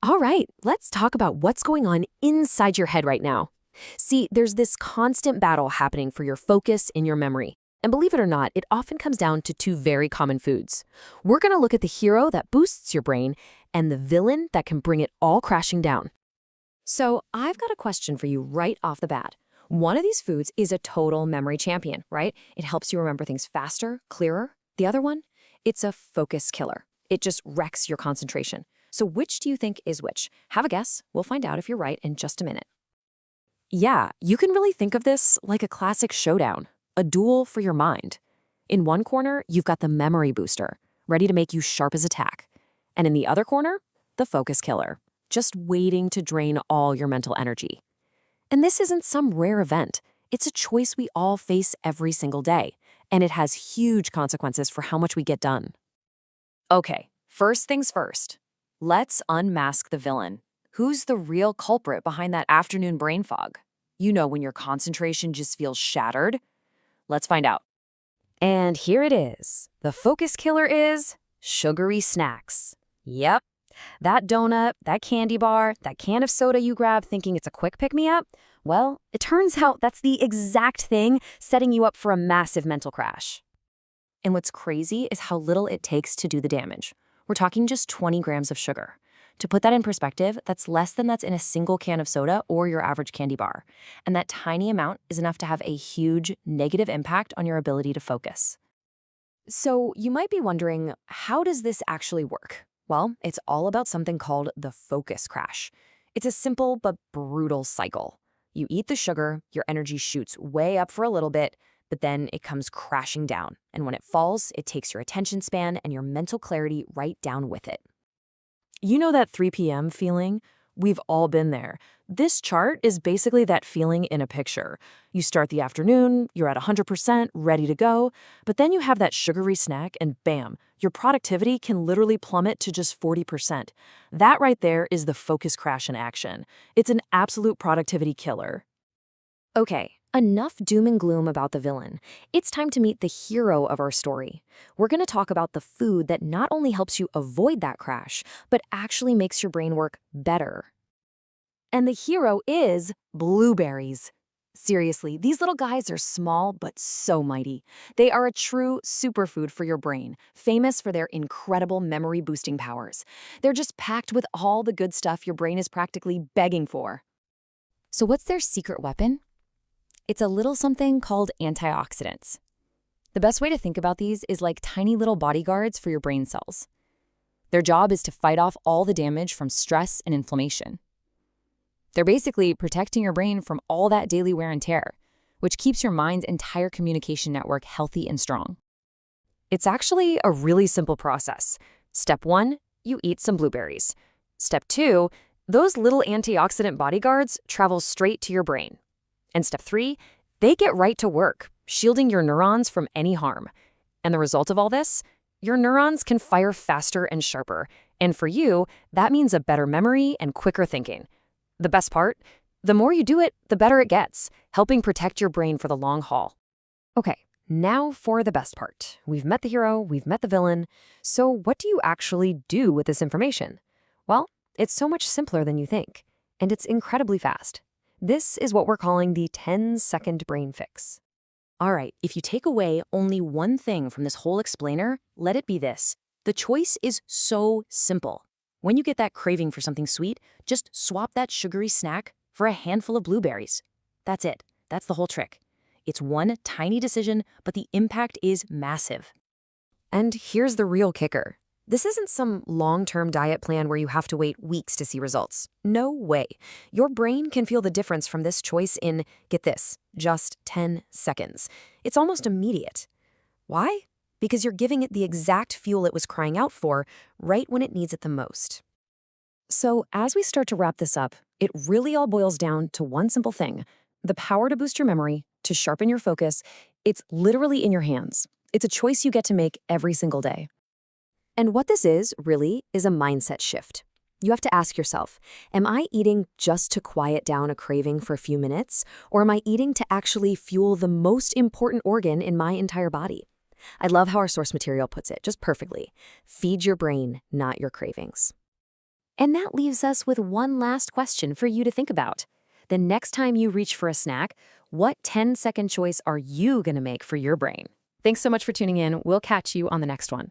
All right, let's talk about what's going on inside your head right now. See, there's this constant battle happening for your focus and your memory. And believe it or not, it often comes down to two very common foods. We're going to look at the hero that boosts your brain and the villain that can bring it all crashing down. So, I've got a question for you right off the bat. One of these foods is a total memory champion, right? It helps you remember things faster, clearer. The other one, it's a focus killer. It just wrecks your concentration. So which do you think is which? Have a guess. We'll find out if you're right in just a minute. Yeah, you can really think of this like a classic showdown, a duel for your mind. In one corner, you've got the memory booster, ready to make you sharp as a tack. And in the other corner, the focus killer, just waiting to drain all your mental energy. And this isn't some rare event. It's a choice we all face every single day, and it has huge consequences for how much we get done. Okay, first things first. Let's unmask the villain. Who's the real culprit behind that afternoon brain fog? You know, when your concentration just feels shattered? Let's find out. And here it is. The focus killer is sugary snacks. Yep. That donut, that candy bar, that can of soda you grab thinking it's a quick pick-me-up, well, it turns out that's the exact thing setting you up for a massive mental crash. And what's crazy is how little it takes to do the damage. We're talking just 20 grams of sugar. To put that in perspective, that's less than that's in a single can of soda or your average candy bar. And that tiny amount is enough to have a huge negative impact on your ability to focus. So you might be wondering, how does this actually work? Well, it's all about something called the focus crash. It's a simple but brutal cycle. You eat the sugar, your energy shoots way up for a little bit, but then it comes crashing down. And when it falls, it takes your attention span and your mental clarity right down with it. You know that 3 p.m. feeling? We've all been there. This chart is basically that feeling in a picture. You start the afternoon, you're at 100%, ready to go, but then you have that sugary snack and bam, your productivity can literally plummet to just 40%. That right there is the focus crash in action. It's an absolute productivity killer. Okay, enough doom and gloom about the villain. It's time to meet the hero of our story. We're going to talk about the food that not only helps you avoid that crash, but actually makes your brain work better. And the hero is blueberries. Seriously, these little guys are small but so mighty. They are a true superfood for your brain, famous for their incredible memory-boosting powers. They're just packed with all the good stuff your brain is practically begging for. So what's their secret weapon? It's a little something called antioxidants. The best way to think about these is like tiny little bodyguards for your brain cells. Their job is to fight off all the damage from stress and inflammation. They're basically protecting your brain from all that daily wear and tear, which keeps your mind's entire communication network healthy and strong. It's actually a really simple process. Step 1, you eat some blueberries. Step 2, those little antioxidant bodyguards travel straight to your brain. And step 3, they get right to work, shielding your neurons from any harm. And the result of all this? Your neurons can fire faster and sharper. And for you, that means a better memory and quicker thinking. The best part? The more you do it, the better it gets, helping protect your brain for the long haul. Okay, now for the best part. We've met the hero, we've met the villain. So what do you actually do with this information? Well, it's so much simpler than you think, and it's incredibly fast. This is what we're calling the 10-second brain fix. All right, if you take away only one thing from this whole explainer, let it be this. The choice is so simple. When you get that craving for something sweet, just swap that sugary snack for a handful of blueberries. That's it. That's the whole trick. It's one tiny decision, but the impact is massive. And here's the real kicker. This isn't some long-term diet plan where you have to wait weeks to see results. No way. Your brain can feel the difference from this choice in, get this, just 10 seconds. It's almost immediate. Why? Because you're giving it the exact fuel it was crying out for right when it needs it the most. So as we start to wrap this up, it really all boils down to one simple thing. The power to boost your memory, to sharpen your focus, it's literally in your hands. It's a choice you get to make every single day. And what this is, really, is a mindset shift. You have to ask yourself, am I eating just to quiet down a craving for a few minutes, or am I eating to actually fuel the most important organ in my entire body? I love how our source material puts it, just perfectly. Feed your brain, not your cravings. And that leaves us with one last question for you to think about. The next time you reach for a snack, what 10-second choice are you going to make for your brain? Thanks so much for tuning in. We'll catch you on the next one.